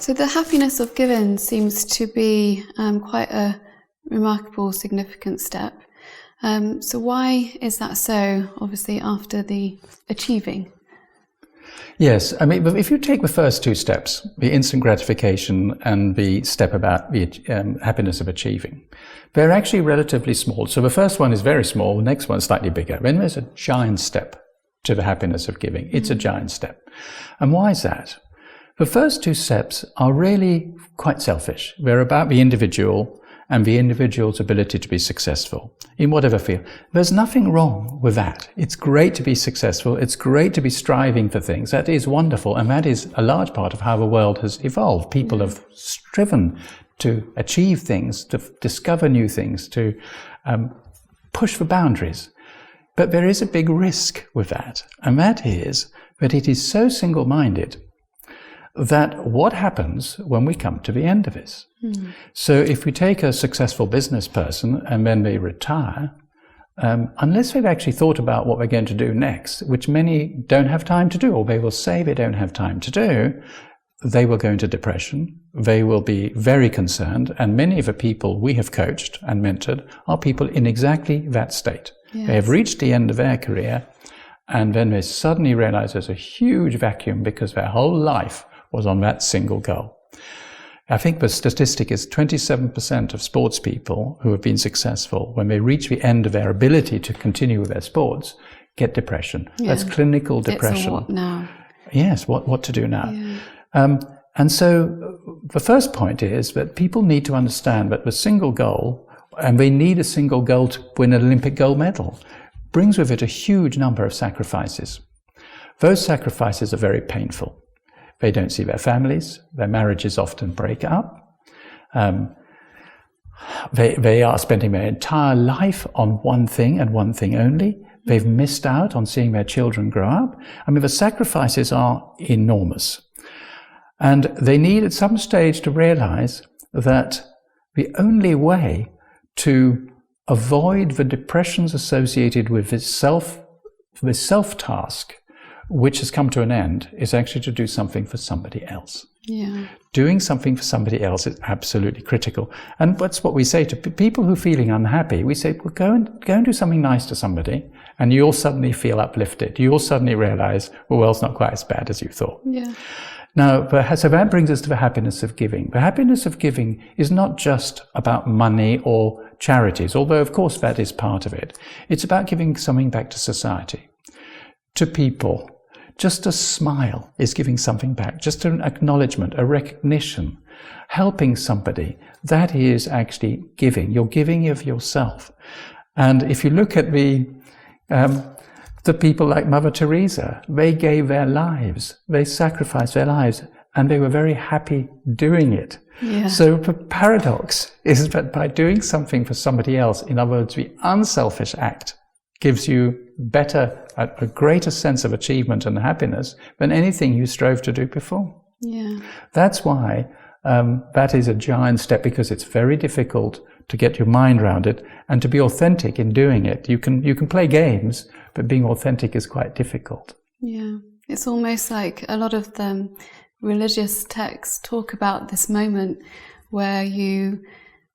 So the happiness of giving seems to be quite a remarkable, significant step. So why is that so, obviously, after the achieving? Yes, I mean, if you take the first two steps, the instant gratification and the step about the happiness of achieving, they're actually relatively small. So the first one is very small, the next one is slightly bigger. Then there's a giant step to the happiness of giving. It's a giant step. And why is that? The first two steps are really quite selfish. They're about the individual and the individual's ability to be successful in whatever field. There's nothing wrong with that. It's great to be successful. It's great to be striving for things. That is wonderful. And that is a large part of how the world has evolved. People have striven to achieve things, to discover new things, to push the boundaries. But there is a big risk with that. And that is that it is so single-minded that what happens when we come to the end of this? So if we take a successful business person and then they retire, unless they've actually thought about what they're going to do next, which many don't have time to do, or they will say they don't have time to do, they will go into depression. They will be very concerned. And many of the people we have coached and mentored are people in exactly that state. Yes. They have reached the end of their career, and then they suddenly realize there's a huge vacuum because their whole life was on that single goal. I think the statistic is 27% of sports people who have been successful, when they reach the end of their ability to continue with their sports, get depression. Yeah. That's clinical depression. It's a what now? Yes, what to do now. Yeah. And so the first point is that people need to understand that the single goal, and they need a single goal to win an Olympic gold medal, brings with it a huge number of sacrifices. Those sacrifices are very painful. They don't see their families. Their marriages often break up. They are spending their entire life on one thing and one thing only. They've missed out on seeing their children grow up. I mean, the sacrifices are enormous. And they need at some stage to realize that the only way to avoid the depressions associated with this self-task, which has come to an end, is actually to do something for somebody else. Yeah. Doing something for somebody else is absolutely critical. And that's what we say to people who are feeling unhappy. We say, well, go and do something nice to somebody, and you'll suddenly feel uplifted. You'll suddenly realize, well, it's not quite as bad as you thought. Yeah. Now, so that brings us to the happiness of giving. The happiness of giving is not just about money or charities, although of course that is part of it. It's about giving something back to society, to people. Just a smile is giving something back, just an acknowledgement, a recognition, helping somebody. That is actually giving. You're giving of yourself. And if you look at the people like Mother Teresa, they gave their lives, they sacrificed their lives, and they were very happy doing it. Yeah. So the paradox is that by doing something for somebody else, in other words, the unselfish act, gives you a greater sense of achievement and happiness than anything you strove to do before. Yeah. That's why that is a giant step, because it's very difficult to get your mind around it and to be authentic in doing it. You can play games, but being authentic is quite difficult. Yeah. It's almost like a lot of the religious texts talk about this moment where you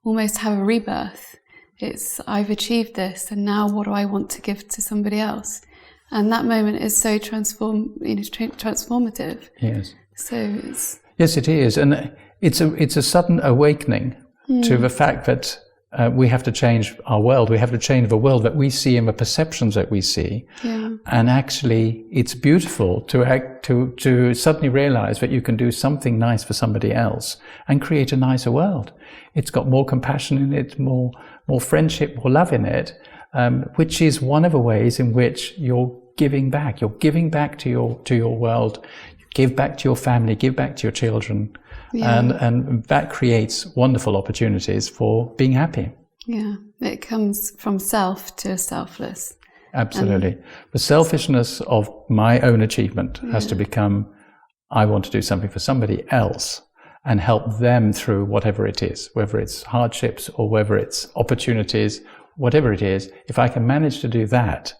almost have a rebirth. It's, I've achieved this, and now what do I want to give to somebody else? And that moment is so transformative. Yes. So yes, it is, and it's a sudden awakening to the fact that we have to change our world. We have to change the world that we see and the perceptions that we see. Yeah. And actually, it's beautiful to suddenly realize that you can do something nice for somebody else and create a nicer world. It's got more compassion in it, more friendship, more love in it, which is one of the ways in which you're giving back. You're giving back to your world. You give back to your family, give back to your children. Yeah. And that creates wonderful opportunities for being happy. Yeah, it comes from self to selfless. Absolutely. The selfishness of my own achievement has to become, I want to do something for somebody else and help them through whatever it is, whether it's hardships or whether it's opportunities, whatever it is. If I can manage to do that,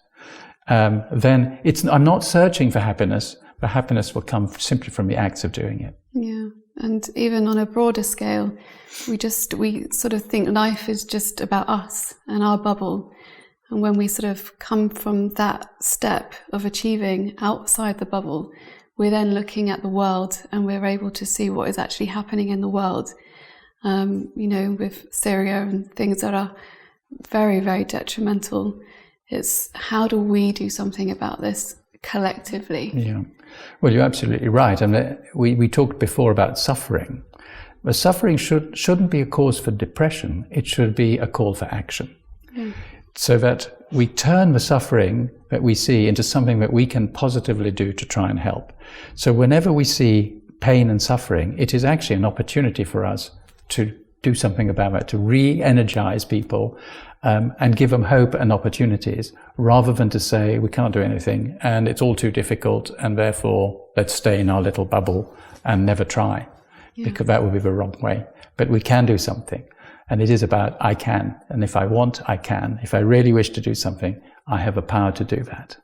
then I'm not searching for happiness. The happiness will come simply from the acts of doing it. Yeah. And even on a broader scale, we sort of think life is just about us and our bubble. And when we sort of come from that step of achieving outside the bubble, we're then looking at the world and we're able to see what is actually happening in the world. With Syria and things that are very, very detrimental. It's how do we do something about this collectively? Yeah. Well, you're absolutely right. And we talked before about suffering. But suffering shouldn't be a cause for depression. It should be a call for action. Mm. So that we turn the suffering that we see into something that we can positively do to try and help. So whenever we see pain and suffering, it is actually an opportunity for us to do something about it, to re-energize people and give them hope and opportunities, rather than to say we can't do anything and it's all too difficult and therefore let's stay in our little bubble and never try, because that would be the wrong way. But we can do something, and it is about I can, and if I want, I can. If I really wish to do something, I have the power to do that.